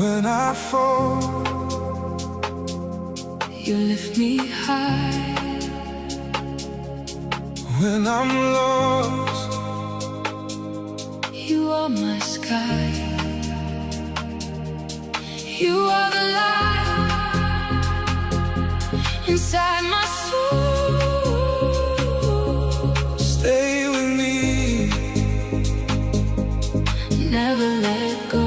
When I fall, You lift me high. when I'm lost, You are my sky. You are the light inside my soul. stay with me. Never let go.